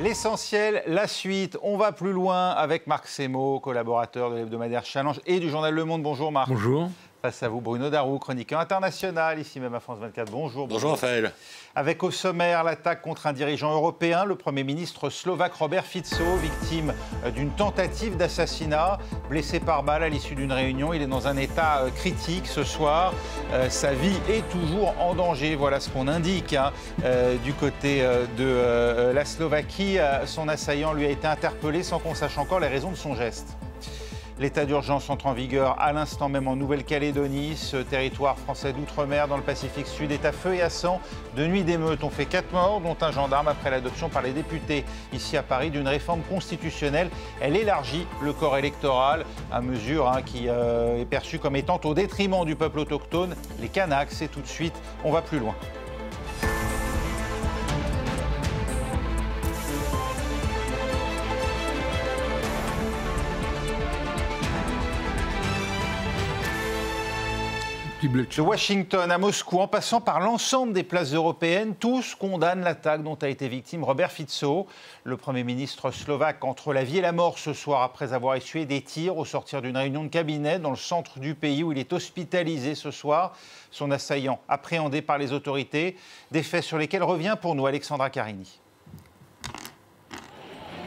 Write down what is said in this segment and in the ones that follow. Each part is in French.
L'essentiel, la suite. On va plus loin avec Marc Semo, collaborateur de l'hebdomadaire Challenge et du journal Le Monde. Bonjour Marc. Bonjour. Face à vous, Bruno Darou, chroniqueur international, ici même à France 24. Bonjour. Bonjour Raphaël. Avec au sommaire l'attaque contre un dirigeant européen, le Premier ministre slovaque Robert Fico, victime d'une tentative d'assassinat, blessé par balle à l'issue d'une réunion. Il est dans un état critique ce soir. Sa vie est toujours en danger. Voilà ce qu'on indique du côté de la Slovaquie. Son assaillant lui a été interpellé sans qu'on sache encore les raisons de son geste. L'état d'urgence entre en vigueur à l'instant même en Nouvelle-Calédonie. Ce territoire français d'outre-mer dans le Pacifique Sud est à feu et à sang. De nuit d'émeutes ont fait 4 morts, dont un gendarme après l'adoption par les députés ici à Paris d'une réforme constitutionnelle. Elle élargit le corps électoral à mesure qui est perçue comme étant au détriment du peuple autochtone, les Kanaks. Et tout de suite, on va plus loin. De Washington à Moscou, en passant par l'ensemble des places européennes, tous condamnent l'attaque dont a été victime Robert Fico, le Premier ministre slovaque, entre la vie et la mort ce soir après avoir essuyé des tirs au sortir d'une réunion de cabinet dans le centre du pays où il est hospitalisé ce soir. Son assaillant appréhendé par les autorités, des faits sur lesquels revient pour nous Alexandra Carini.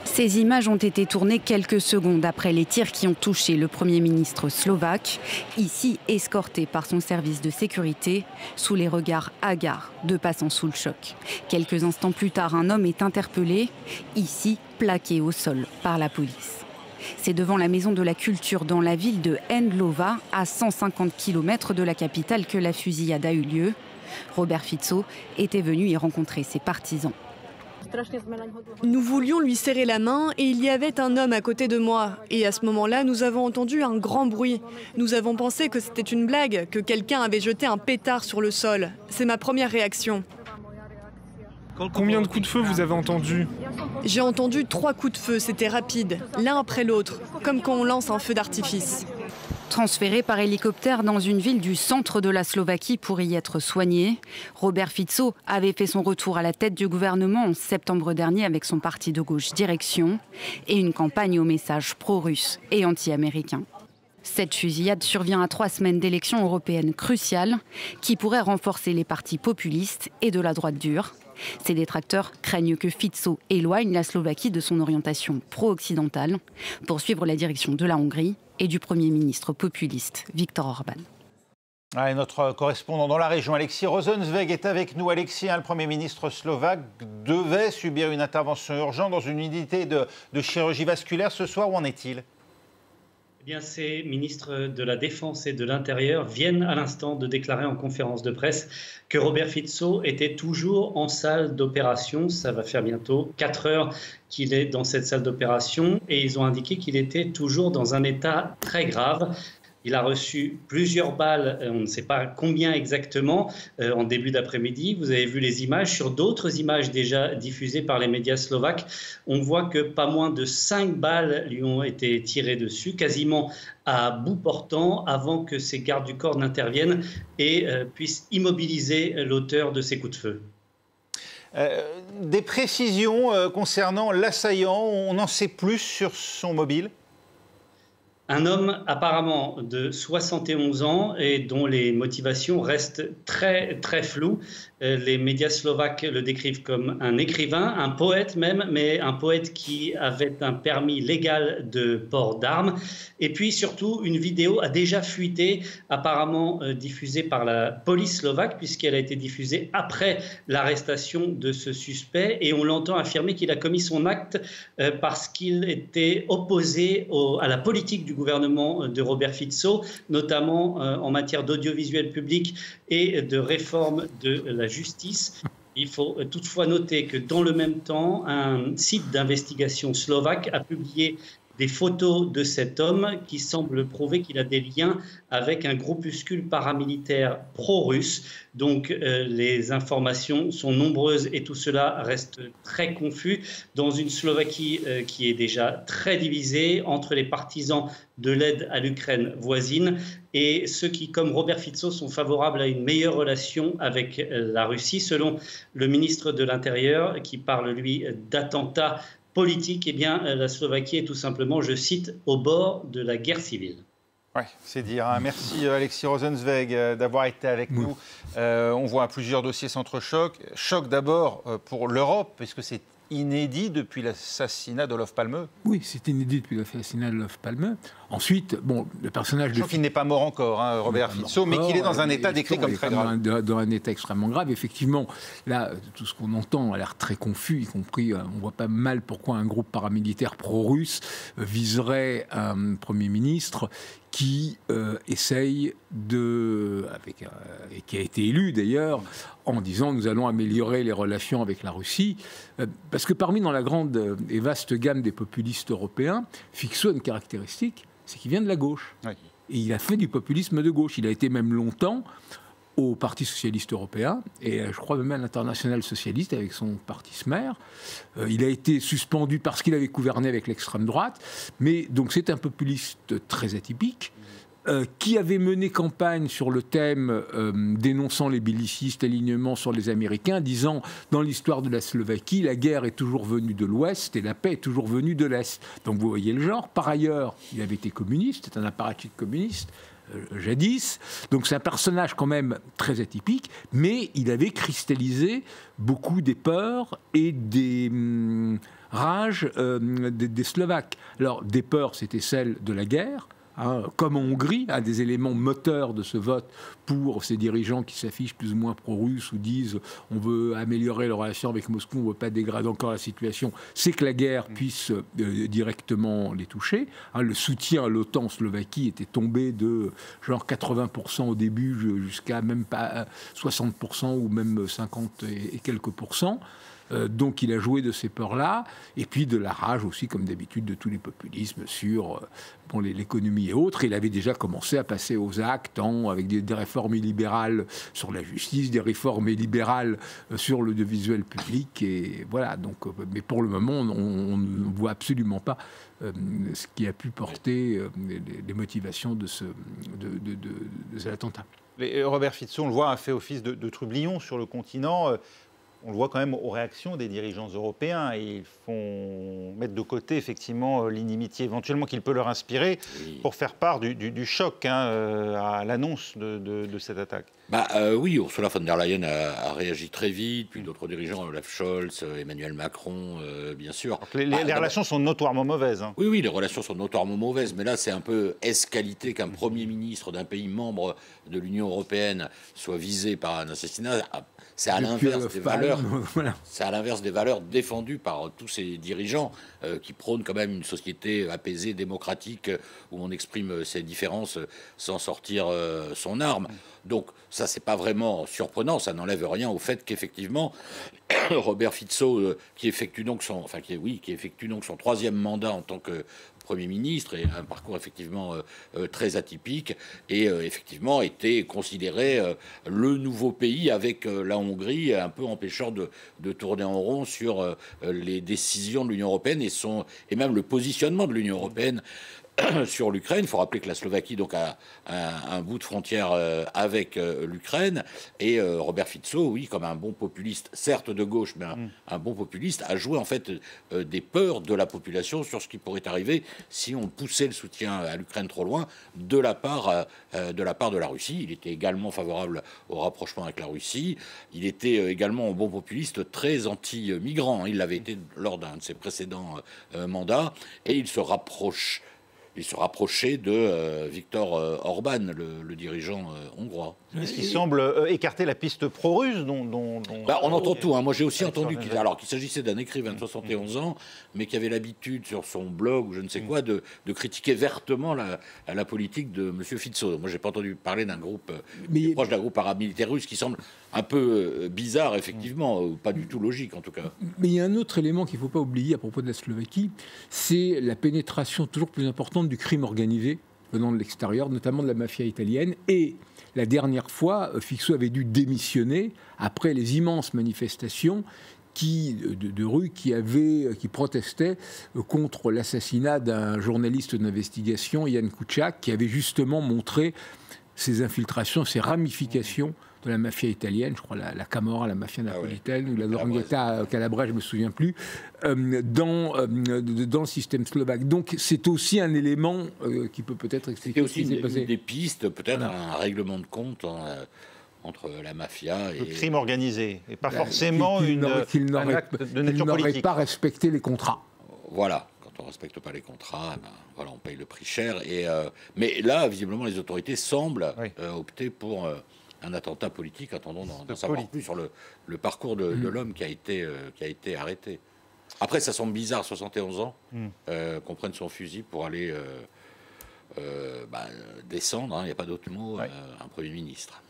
Ces images ont été tournées quelques secondes après les tirs qui ont touché le Premier ministre slovaque, ici escorté par son service de sécurité, sous les regards hagards de passants sous le choc. Quelques instants plus tard, un homme est interpellé, ici plaqué au sol par la police. C'est devant la Maison de la Culture dans la ville de Hendlova, à 150 km de la capitale, que la fusillade a eu lieu. Robert Fico était venu y rencontrer ses partisans. Nous voulions lui serrer la main et il y avait un homme à côté de moi. Et à ce moment-là, nous avons entendu un grand bruit. Nous avons pensé que c'était une blague, que quelqu'un avait jeté un pétard sur le sol. C'est ma première réaction. Combien de coups de feu vous avez entendus? J'ai entendu 3 coups de feu, c'était rapide, l'un après l'autre, comme quand on lance un feu d'artifice. Transféré par hélicoptère dans une ville du centre de la Slovaquie pour y être soigné, Robert Fico avait fait son retour à la tête du gouvernement en septembre dernier avec son parti de gauche Direction et une campagne au message pro-russe et anti-américain. Cette fusillade survient à 3 semaines d'élections européennes cruciales qui pourraient renforcer les partis populistes et de la droite dure. Ses détracteurs craignent que Fico éloigne la Slovaquie de son orientation pro-occidentale pour suivre la direction de la Hongrie et du Premier ministre populiste Viktor Orban. Et notre correspondant dans la région, Alexis Rosenzweig, est avec nous. Alexis, le Premier ministre slovaque devait subir une intervention urgente dans une unité de chirurgie vasculaire. Ce soir, où en est-il ? Eh bien, ces ministres de la Défense et de l'Intérieur viennent à l'instant de déclarer en conférence de presse que Robert Fico était toujours en salle d'opération. Ça va faire bientôt 4 heures qu'il est dans cette salle d'opération et ils ont indiqué qu'il était toujours dans un état très grave. Il a reçu plusieurs balles, on ne sait pas combien exactement, en début d'après-midi. Vous avez vu les images. Sur d'autres images déjà diffusées par les médias slovaques, on voit que pas moins de 5 balles lui ont été tirées dessus, quasiment à bout portant, avant que ces gardes du corps n'interviennent et puissent immobiliser l'auteur de ces coups de feu. Des précisions concernant l'assaillant, on en sait plus sur son mobile ? Un homme apparemment de 71 ans et dont les motivations restent très, très floues. Les médias slovaques le décrivent comme un écrivain, un poète même, mais un poète qui avait un permis légal de port d'armes. Et puis surtout, une vidéo a déjà fuité, apparemment diffusée par la police slovaque, puisqu'elle a été diffusée après l'arrestation de ce suspect. Et on l'entend affirmer qu'il a commis son acte parce qu'il était opposé à la politique du gouvernement de Robert Fico, notamment en matière d'audiovisuel public et de réforme de la justice. Il faut toutefois noter que dans le même temps, un site d'investigation slovaque a publié des photos de cet homme qui semblent prouver qu'il a des liens avec un groupuscule paramilitaire pro-russe. Donc les informations sont nombreuses et tout cela reste très confus dans une Slovaquie qui est déjà très divisée entre les partisans de l'aide à l'Ukraine voisine et ceux qui, comme Robert Fico, sont favorables à une meilleure relation avec la Russie. Selon le ministre de l'Intérieur, qui parle, lui, d'attentats politiques, eh bien, la Slovaquie est tout simplement, je cite, au bord de la guerre civile. Oui, c'est dire. Hein. Merci Alexis Rosenzweig d'avoir été avec nous. On voit plusieurs dossiers s'entrechoquent. Choc d'abord pour l'Europe, puisque c'est inédit depuis l'assassinat d'Olof Palme. Oui, c'est inédit depuis l'assassinat d'Olof Palme. Ensuite, bon, le personnage Je trouve qu'il n'est pas mort encore, hein, Robert Fico, mais qu'il est dans un état décrit comme très grave. Dans un état extrêmement grave. Effectivement, là, tout ce qu'on entend a l'air très confus, y compris, on voit pas mal pourquoi un groupe paramilitaire pro-russe viserait un Premier ministre qui essaye et qui a été élu d'ailleurs, en disant nous allons améliorer les relations avec la Russie, parce que dans la grande et vaste gamme des populistes européens, Fico a une caractéristique, c'est qu'il vient de la gauche. Oui. Et il a fait du populisme de gauche. Il a été même longtemps au Parti socialiste européen, et je crois même à l'Internationale socialiste avec son parti Smer. Il a été suspendu parce qu'il avait gouverné avec l'extrême droite, mais donc c'est un populiste très atypique, qui avait mené campagne sur le thème dénonçant les bellicistes, alignement sur les Américains, disant dans l'histoire de la Slovaquie, la guerre est toujours venue de l'Ouest et la paix est toujours venue de l'Est. Donc vous voyez le genre. Par ailleurs, il avait été communiste, c'est un apparatchik communiste, jadis. Donc c'est un personnage quand même très atypique, mais il avait cristallisé beaucoup des peurs et des rages des Slovaques. Alors des peurs, c'était celle de la guerre, comme en Hongrie, un des éléments moteurs de ce vote pour ces dirigeants qui s'affichent plus ou moins pro-russes ou disent on veut améliorer les relations avec Moscou, on ne veut pas dégrader encore la situation, c'est que la guerre puisse directement les toucher. Le soutien à l'OTAN en Slovaquie était tombé de genre 80% au début jusqu'à même pas 60% ou même 50 et quelques pourcents. Donc il a joué de ces peurs-là, et puis de la rage aussi, comme d'habitude, de tous les populismes sur l'économie et autres. Il avait déjà commencé à passer aux actes avec des réformes illibérales sur la justice, des réformes illibérales sur l'audiovisuel public, et voilà. Donc, mais pour le moment, on ne voit absolument pas ce qui a pu porter les motivations de cet attentat. Robert Fico, on le voit, a fait office de trublion sur le continent. On le voit quand même aux réactions des dirigeants européens. Ils font mettre de côté, effectivement, l'inimitié éventuellement qu'il peut leur inspirer pour faire part du choc à l'annonce de cette attaque. Oui, Ursula von der Leyen a réagi très vite, puis d'autres dirigeants, Olaf Scholz, Emmanuel Macron, bien sûr. Les relations sont notoirement mauvaises. Hein. Oui, les relations sont notoirement mauvaises, mais là, c'est un peu escalité qu'un Premier ministre d'un pays membre de l'Union européenne soit visé par un assassinat. C'est à l'inverse des valeurs. Voilà. C'est à l'inverse des valeurs défendues par tous ces dirigeants qui prônent quand même une société apaisée, démocratique, où on exprime ses différences sans sortir son arme. Donc ça, c'est pas vraiment surprenant. Ça n'enlève rien au fait qu'effectivement Robert Fico, qui effectue donc son troisième mandat en tant que Premier ministre, et un parcours effectivement très atypique, et effectivement était considéré le nouveau pays avec la Hongrie, un peu empêchant de tourner en rond sur les décisions de l'Union européenne et même le positionnement de l'Union européenne sur l'Ukraine. Il faut rappeler que la Slovaquie donc a un bout de frontière avec l'Ukraine, et Robert Fico, oui, comme un bon populiste, certes de gauche, mais un bon populiste, a joué en fait des peurs de la population sur ce qui pourrait arriver si on poussait le soutien à l'Ukraine trop loin de la part de la Russie. Il était également favorable au rapprochement avec la Russie. Il était également un bon populiste très anti-migrant. Il l'avait été lors d'un de ses précédents mandats, et il se rapprochait de Viktor Orban, le dirigeant hongrois. Ce qui semble écarter la piste pro-russe dont on entend tout. Moi, j'ai aussi entendu qu'il s'agissait d'un écrivain de 71 ans, mais qui avait l'habitude, sur son blog ou je ne sais quoi, de critiquer vertement la politique de M. Fico. Moi, j'ai pas entendu parler d'un groupe proche d'un groupe paramilitaire russe qui semble un peu bizarre, effectivement, ou pas du tout logique, en tout cas. Mais il y a un autre élément qu'il ne faut pas oublier à propos de la Slovaquie, c'est la pénétration toujours plus importante du crime organisé venant de l'extérieur, notamment de la mafia italienne. Et la dernière fois, Fico avait dû démissionner après les immenses manifestations de rue qui protestaient contre l'assassinat d'un journaliste d'investigation, Jan Kuciak, qui avait justement montré ces infiltrations, ces ramifications de la mafia italienne, je crois la Camorra, la mafia napolitaine, ou la Ndrangheta calabraise, je ne me souviens plus, dans le système slovaque. Donc c'est aussi un élément qui peut peut-être expliquer aussi une des pistes, peut-être un règlement de compte entre la mafia et... Le crime organisé, et pas forcément un acte de nature politique. N'aurait pas respecté les contrats. Voilà. Quand on ne respecte pas les contrats, voilà, on paye le prix cher. Mais là, visiblement, les autorités semblent opter pour un attentat politique. Attendons d'en savoir plus sur le parcours de l'homme qui a été arrêté. Après, ça semble bizarre, 71 ans, qu'on prenne son fusil pour aller descendre, il n'y a pas d'autre mot, un Premier ministre.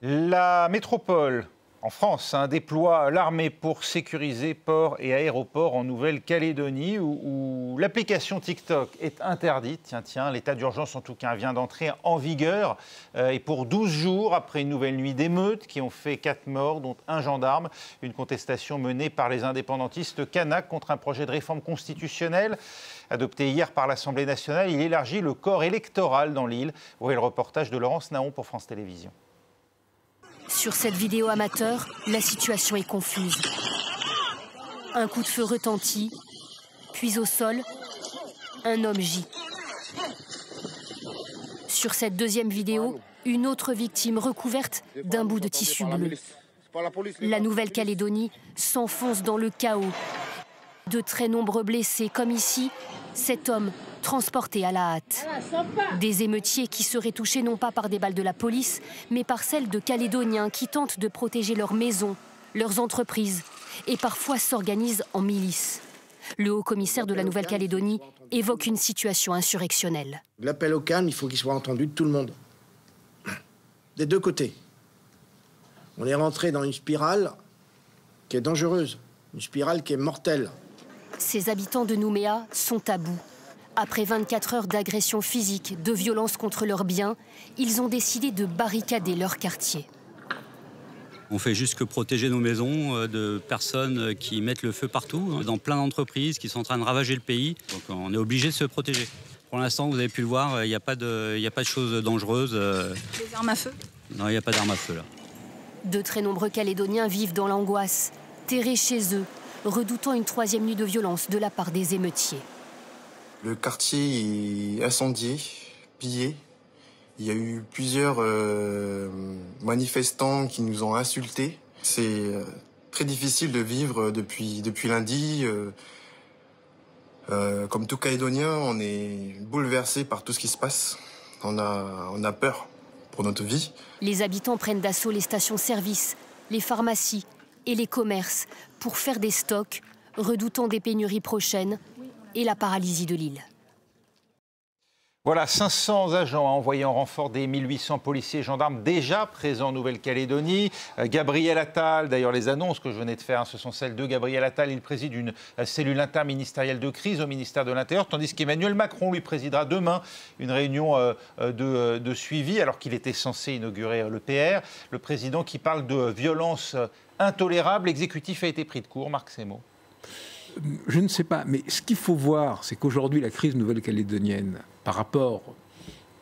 La métropole, en France, déploie l'armée pour sécuriser ports et aéroports en Nouvelle-Calédonie, où l'application TikTok est interdite. Tiens, l'état d'urgence, en tout cas, vient d'entrer en vigueur. Et pour 12 jours, après une nouvelle nuit d'émeutes qui ont fait 4 morts, dont un gendarme, une contestation menée par les indépendantistes kanaks contre un projet de réforme constitutionnelle adopté hier par l'Assemblée nationale. Il élargit le corps électoral dans l'île. Vous voyez le reportage de Laurence Naon pour France Télévisions. Sur cette vidéo amateur, la situation est confuse. Un coup de feu retentit, puis au sol, un homme gît. Sur cette deuxième vidéo, une autre victime recouverte d'un bout de tissu bleu. La Nouvelle-Calédonie s'enfonce dans le chaos. De très nombreux blessés, comme ici, cet homme transporté à la hâte. Des émeutiers qui seraient touchés non pas par des balles de la police, mais par celles de Calédoniens qui tentent de protéger leurs maisons, leurs entreprises, et parfois s'organisent en milices. Le haut-commissaire de la Nouvelle-Calédonie évoque une situation insurrectionnelle. L'appel au calme, il faut qu'il soit entendu de tout le monde. Des deux côtés. On est rentré dans une spirale qui est dangereuse, une spirale qui est mortelle. Ces habitants de Nouméa sont à bout. Après 24 heures d'agression physique, de violence contre leurs biens, ils ont décidé de barricader leur quartier. On fait juste que protéger nos maisons de personnes qui mettent le feu partout, dans plein d'entreprises qui sont en train de ravager le pays. Donc on est obligé de se protéger. Pour l'instant, vous avez pu le voir, il n'y a pas de choses dangereuses. Des armes à feu? Non, il n'y a pas d'armes à feu là. De très nombreux Calédoniens vivent dans l'angoisse, terrés chez eux, redoutant une 3e nuit de violence de la part des émeutiers. Le quartier est incendié, pillé. Il y a eu plusieurs manifestants qui nous ont insultés. C'est très difficile de vivre depuis lundi. Comme tout Calédonien, on est bouleversé par tout ce qui se passe. On a peur pour notre vie. Les habitants prennent d'assaut les stations-service, les pharmacies et les commerces pour faire des stocks, redoutant des pénuries prochaines et la paralysie de l'île. Voilà, 500 agents envoyés en renfort des 1800 policiers et gendarmes déjà présents en Nouvelle-Calédonie. Gabriel Attal, d'ailleurs les annonces que je venais de faire, ce sont celles de Gabriel Attal. Il préside une cellule interministérielle de crise au ministère de l'Intérieur, tandis qu'Emmanuel Macron lui présidera demain une réunion de suivi, alors qu'il était censé inaugurer le PR. Le président qui parle de violence intolérable, l'exécutif a été pris de court. Marc Semo. Je ne sais pas, mais ce qu'il faut voir, c'est qu'aujourd'hui, la crise nouvelle-calédonienne, par rapport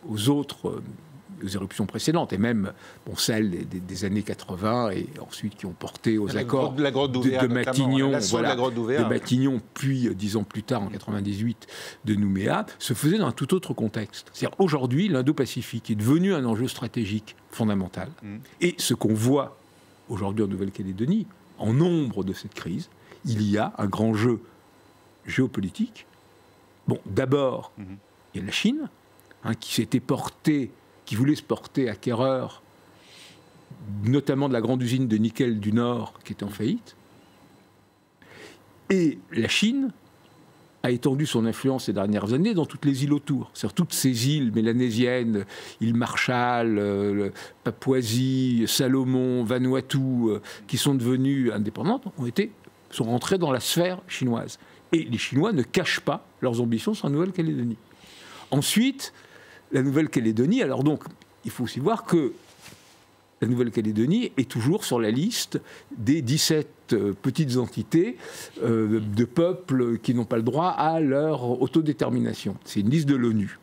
aux autres éruptions précédentes, et même celles des années 80, et ensuite qui ont porté aux accords de Matignon, de Matignon, puis 10 ans plus tard, en 98, de Nouméa, se faisaient dans un tout autre contexte. C'est-à-dire aujourd'hui, l'Indo-Pacifique est devenu un enjeu stratégique fondamental. Et ce qu'on voit aujourd'hui en Nouvelle-Calédonie, en ombre de cette crise, il y a un grand jeu géopolitique. Bon, d'abord, il y a la Chine, qui s'était portée, qui voulait se porter acquéreur, notamment de la grande usine de nickel du Nord, qui était en faillite. Et la Chine a étendu son influence ces dernières années dans toutes les îles autour. C'est-à-dire toutes ces îles mélanésiennes, îles Marshall, Papouasie, Salomon, Vanuatu, qui sont devenues indépendantes, sont rentrées dans la sphère chinoise. Et les Chinois ne cachent pas leurs ambitions sur la Nouvelle-Calédonie. Ensuite, la Nouvelle-Calédonie, alors donc, il faut aussi voir que la Nouvelle-Calédonie est toujours sur la liste des 17 petites entités de peuples qui n'ont pas le droit à leur autodétermination. C'est une liste de l'ONU.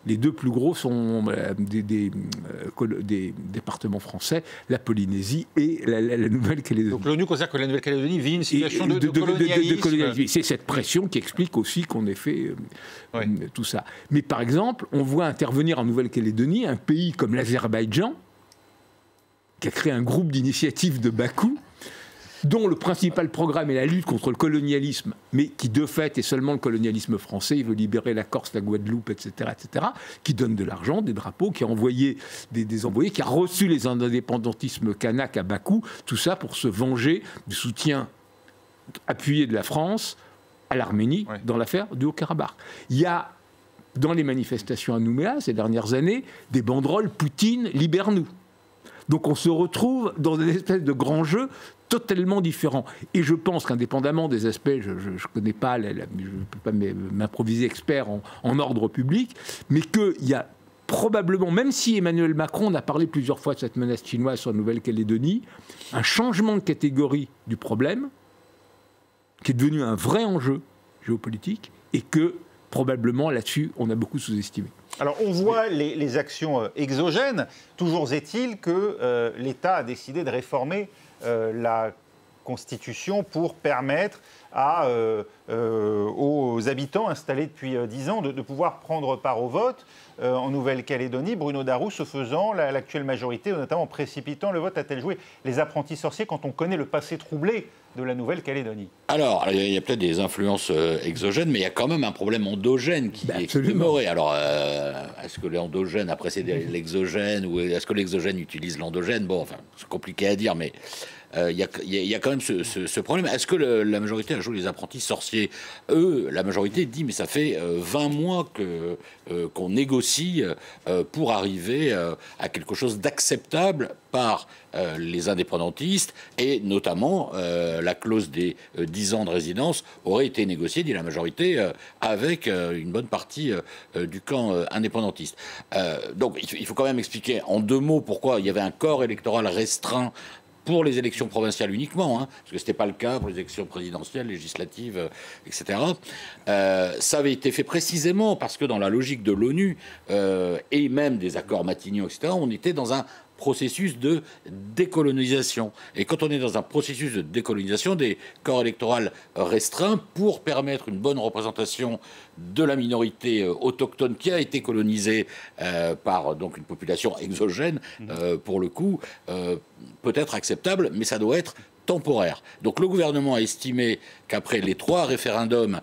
Les deux plus gros sont des départements français, la Polynésie et la Nouvelle-Calédonie. Donc l'ONU considère que la Nouvelle-Calédonie vit une situation de colonialisme. C'est cette pression qui explique aussi qu'on ait fait tout ça. Mais par exemple, on voit intervenir en Nouvelle-Calédonie un pays comme l'Azerbaïdjan, qui a créé un groupe d'initiatives de Bakou, dont le principal programme est la lutte contre le colonialisme, mais qui de fait est seulement le colonialisme français. Il veut libérer la Corse, la Guadeloupe, etc., qui donne de l'argent, des drapeaux, qui a envoyé des envoyés, qui a reçu les indépendantismes kanaks à Bakou, tout ça pour se venger du soutien appuyé de la France à l'Arménie dans l'affaire du Haut-Karabakh. Il y a, dans les manifestations à Nouméa, ces dernières années, des banderoles « Poutine, libère-nous ». Donc on se retrouve dans une espèce de grand jeu totalement différent. Et je pense qu'indépendamment des aspects, je ne connais pas, je ne peux pas m'improviser expert en ordre public, mais qu'il y a probablement, même si Emmanuel Macron a parlé plusieurs fois de cette menace chinoise sur la Nouvelle-Calédonie, un changement de catégorie du problème, qui est devenu un vrai enjeu géopolitique, et que probablement là-dessus, on a beaucoup sous-estimé. Alors, on voit les actions exogènes. Toujours est-il que l'État a décidé de réformer la Constitution pour permettre aux habitants installés depuis 10 ans de pouvoir prendre part au vote. En Nouvelle-Calédonie, Bruno Darou, ce faisant, l'actuelle majorité, notamment en précipitant le vote, a-t-elle joué les apprentis sorciers quand on connaît le passé troublé de la Nouvelle-Calédonie? Alors, il y a peut-être des influences exogènes, mais il y a quand même un problème endogène qui est demeuré. Alors, est-ce que l'endogène a précédé l'exogène, ou est-ce que l'exogène utilise l'endogène? Bon, enfin, c'est compliqué à dire, mais il y a quand même ce problème. Est-ce que la majorité a joué les apprentis sorciers? La majorité dit, mais ça fait 20 mois qu'on négocie pour arriver à quelque chose d'acceptable par les indépendantistes, et notamment la clause des 10 ans de résidence aurait été négociée, dit la majorité, avec une bonne partie du camp indépendantiste. Donc il faut quand même expliquer en 2 mots pourquoi il y avait un corps électoral restreint pour les élections provinciales uniquement, parce que ce n'était pas le cas pour les élections présidentielles, législatives, etc. Ça avait été fait précisément parce que dans la logique de l'ONU et même des accords Matignon, etc., on était dans un processus de décolonisation. Et quand on est dans un processus de décolonisation, des corps électoraux restreints pour permettre une bonne représentation de la minorité autochtone qui a été colonisée par donc une population exogène, pour le coup, peut être acceptable, mais ça doit être temporaire. Donc le gouvernement a estimé qu'après les 3 référendums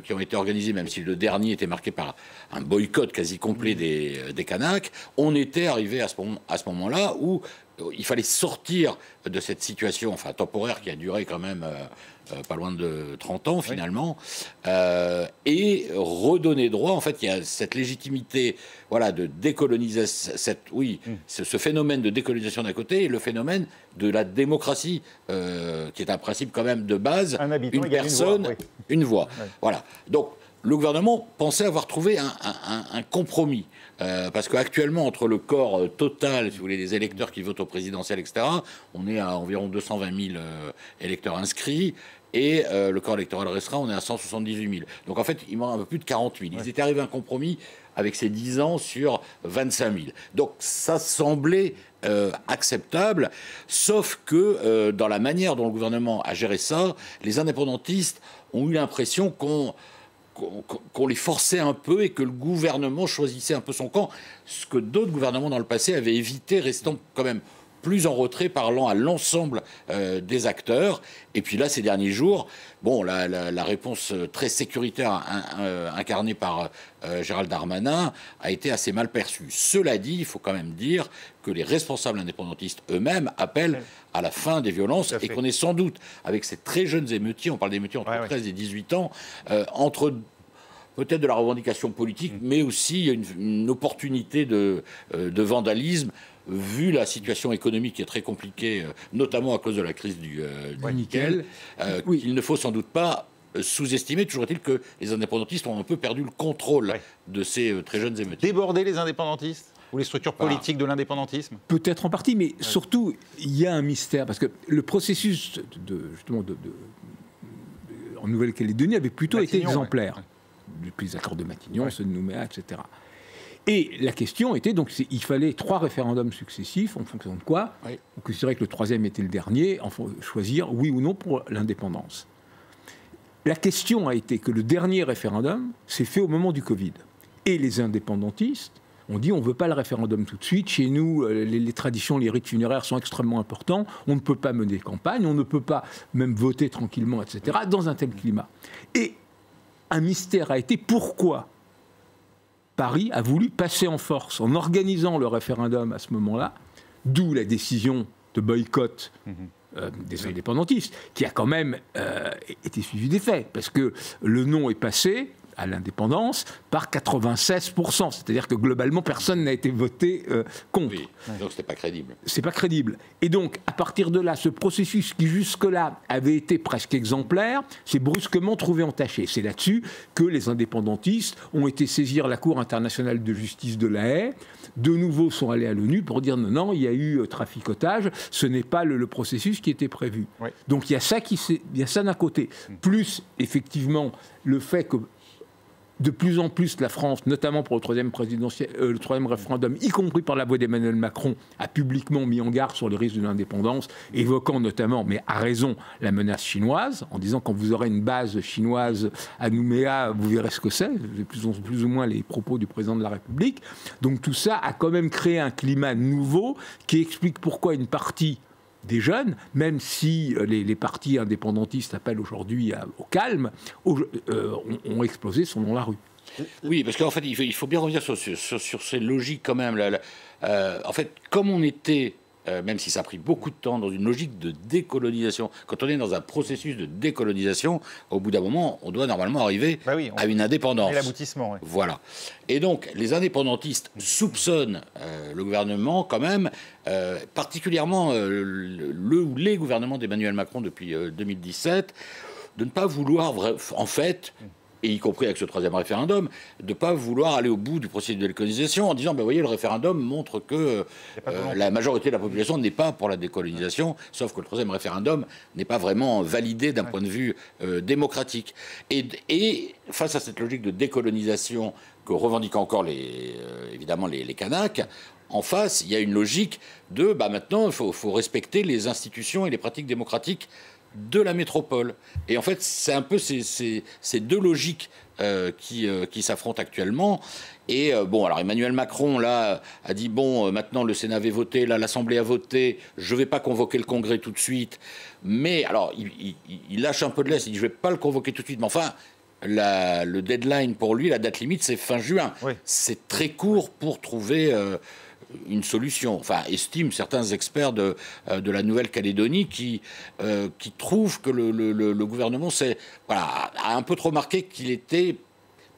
qui ont été organisés, même si le dernier était marqué par un boycott quasi complet des Kanaks, on était arrivé à ce moment-là où il fallait sortir de cette situation, enfin temporaire, qui a duré quand même pas loin de 30 ans finalement, et redonner droit. En fait, il y a cette légitimité, voilà, de décolonisation, ce phénomène de décolonisation d'un côté, et le phénomène de la démocratie, qui est un principe quand même de base, une personne, une voix. Voilà. Donc, le gouvernement pensait avoir trouvé un compromis. Parce qu'actuellement, entre le corps total, si vous voulez, des électeurs qui votent au présidentiel, etc., on est à environ 220 000 électeurs inscrits, et le corps électoral restreint, on est à 178 000. Donc en fait, il manque un peu plus de 40 000. Ils étaient arrivés à un compromis avec ces 10 ans sur 25 000. Donc ça semblait acceptable, sauf que dans la manière dont le gouvernement a géré ça, les indépendantistes ont eu l'impression qu'on les forçait un peu et que le gouvernement choisissait un peu son camp, ce que d'autres gouvernements dans le passé avaient évité, restant quand même plus en retrait, parlant à l'ensemble des acteurs. Et puis là, ces derniers jours, bon, la réponse très sécuritaire incarnée par Gérald Darmanin a été assez mal perçue. Cela dit, il faut quand même dire que les responsables indépendantistes eux-mêmes appellent à la fin des violences et qu'on est sans doute, avec ces très jeunes émeutiers, on parle d'émeutiers entre 13 et 18 ans, entre peut-être de la revendication politique, mais aussi une opportunité de vandalisme, vu la situation économique qui est très compliquée, notamment à cause de la crise du nickel, qu'il ne faut sans doute pas sous-estimer. Toujours est-il que les indépendantistes ont un peu perdu le contrôle de ces très jeunes émeutiers. Déborder les indépendantistes ou les structures politiques de l'indépendantisme? Peut-être en partie, mais surtout, il y a un mystère, parce que le processus en Nouvelle-Calédonie avait plutôt été exemplaire. Depuis les accords de Matignon, ceux de Nouméa, etc. Et la question était, donc, il fallait 3 référendums successifs, en fonction de quoi on considérait que le 3e était le dernier, choisir oui ou non pour l'indépendance. La question a été que le dernier référendum s'est fait au moment du Covid. Et les indépendantistes ont dit on ne veut pas le référendum tout de suite. Chez nous, les traditions, les rites funéraires sont extrêmement importants. On ne peut pas mener campagne, on ne peut pas même voter tranquillement, etc., dans un tel climat. Et un mystère a été pourquoi Paris a voulu passer en force en organisant le référendum à ce moment-là, d'où la décision de boycott des indépendantistes, qui a quand même été suivie des faits, parce que le non est passé à l'indépendance par 96%. C'est-à-dire que globalement, personne n'a été voté contre. Oui, donc c'était pas crédible. C'est pas crédible. Et donc, à partir de là, ce processus qui jusque-là avait été presque exemplaire, s'est brusquement trouvé entaché. C'est là-dessus que les indépendantistes ont été saisir la Cour internationale de justice de La Haye, de nouveau sont allés à l'ONU pour dire non, il y a eu traficotage, ce n'est pas le processus qui était prévu. Oui. Donc il y a ça d'un côté. Plus, effectivement, le fait que de plus en plus, la France, notamment pour le 3e référendum, y compris par la voix d'Emmanuel Macron, a publiquement mis en garde sur les risques de l'indépendance, évoquant notamment, mais à raison, la menace chinoise, en disant quand vous aurez une base chinoise à Nouméa, vous verrez ce que c'est, plus ou moins les propos du président de la République. Donc tout ça a quand même créé un climat nouveau qui explique pourquoi une partie des jeunes, même si les partis indépendantistes appellent aujourd'hui au calme, ont explosé dans la rue. Oui, parce qu'en fait, il faut bien revenir sur ces logiques quand même. En fait, comme on était, même si ça a pris beaucoup de temps, dans une logique de décolonisation, quand on est dans un processus de décolonisation, au bout d'un moment, on doit normalement arriver à une indépendance. Et l'aboutissement, oui. Voilà. Et donc, les indépendantistes soupçonnent le gouvernement quand même, particulièrement les gouvernements d'Emmanuel Macron depuis 2017, de ne pas vouloir, en fait, et y compris avec ce 3e référendum, de ne pas vouloir aller au bout du processus de décolonisation en disant, ben, voyez, le référendum montre que la majorité de la population n'est pas pour la décolonisation, sauf que le 3e référendum n'est pas vraiment validé d'un point de vue démocratique. Et face à cette logique de décolonisation que revendiquent encore évidemment les Kanaks, en face, il y a une logique de, maintenant, il faut respecter les institutions et les pratiques démocratiques de la métropole. Et en fait, c'est un peu ces deux logiques qui s'affrontent actuellement. Et alors Emmanuel Macron, là, a dit, maintenant le Sénat avait voté, là, l'Assemblée a voté, je ne vais pas convoquer le Congrès tout de suite. Mais, alors, il lâche un peu de l'aise, il dit, je ne vais pas le convoquer tout de suite. Mais enfin, le deadline pour lui, la date limite, c'est fin juin. Oui. C'est très court pour trouver une solution. Enfin, estiment certains experts de la Nouvelle-Calédonie qui trouvent que le gouvernement a un peu trop marqué qu'il était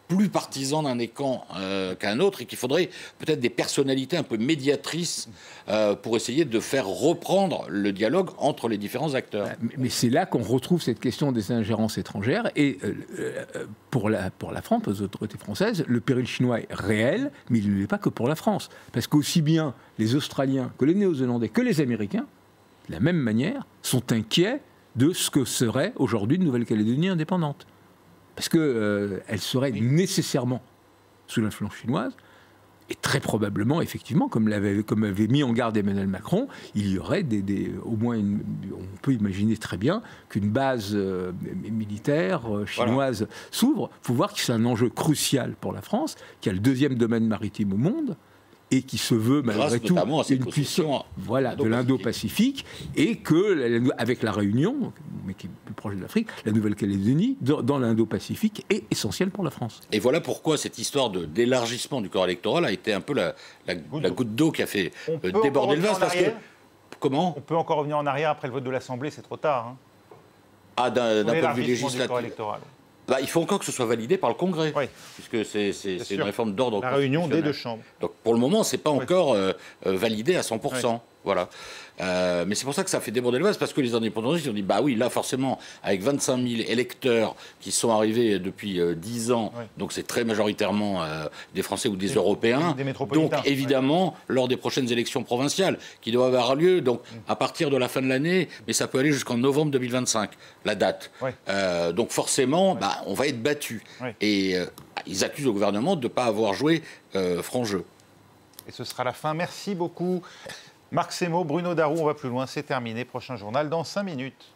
plus partisan d'un camp qu'un autre et qu'il faudrait peut-être des personnalités un peu médiatrices pour essayer de faire reprendre le dialogue entre les différents acteurs. Mais c'est là qu'on retrouve cette question des ingérences étrangères et pour la France, pour les autorités françaises, le péril chinois est réel, mais il ne l'est pas que pour la France. Parce qu'aussi bien les Australiens que les Néo-Zélandais que les Américains, de la même manière, sont inquiets de ce que serait aujourd'hui une Nouvelle-Calédonie indépendante. Parce qu'elle serait nécessairement sous l'influence chinoise, et très probablement, effectivement, comme avait mis en garde Emmanuel Macron, il y aurait au moins on peut imaginer très bien qu'une base militaire chinoise s'ouvre. Il faut voir que c'est un enjeu crucial pour la France, qui a le 2e domaine maritime au monde, et qui se veut malgré tout une puissance de l'Indo-Pacifique, et que, avec la Réunion, mais qui est plus proche de l'Afrique, la Nouvelle-Calédonie, dans l'Indo-Pacifique, est essentielle pour la France. Et voilà pourquoi cette histoire d'élargissement du corps électoral a été un peu la goutte d'eau qui a fait déborder le vase. Comment ? On peut encore revenir en arrière après le vote de l'Assemblée, c'est trop tard. D'un point de vue législatif. Il faut encore que ce soit validé par le Congrès, puisque c'est une réforme d'ordre constitutionnel. La réunion des deux chambres. Donc pour le moment, ce n'est pas encore validé à 100%. Voilà. Mais c'est pour ça que ça fait déborder le vase, parce que les indépendantistes ont dit, bah oui, là forcément, avec 25 000 électeurs qui sont arrivés depuis 10 ans, donc c'est très majoritairement des Français ou des Européens, donc évidemment, lors des prochaines élections provinciales, qui doivent avoir lieu donc à partir de la fin de l'année, mais ça peut aller jusqu'en novembre 2025, la date. Donc forcément, on va être battu. Et ils accusent le gouvernement de ne pas avoir joué franc jeu. Et ce sera la fin. Merci beaucoup. Marc Semo, Bruno Darou, on va plus loin, c'est terminé. Prochain journal dans 5 minutes.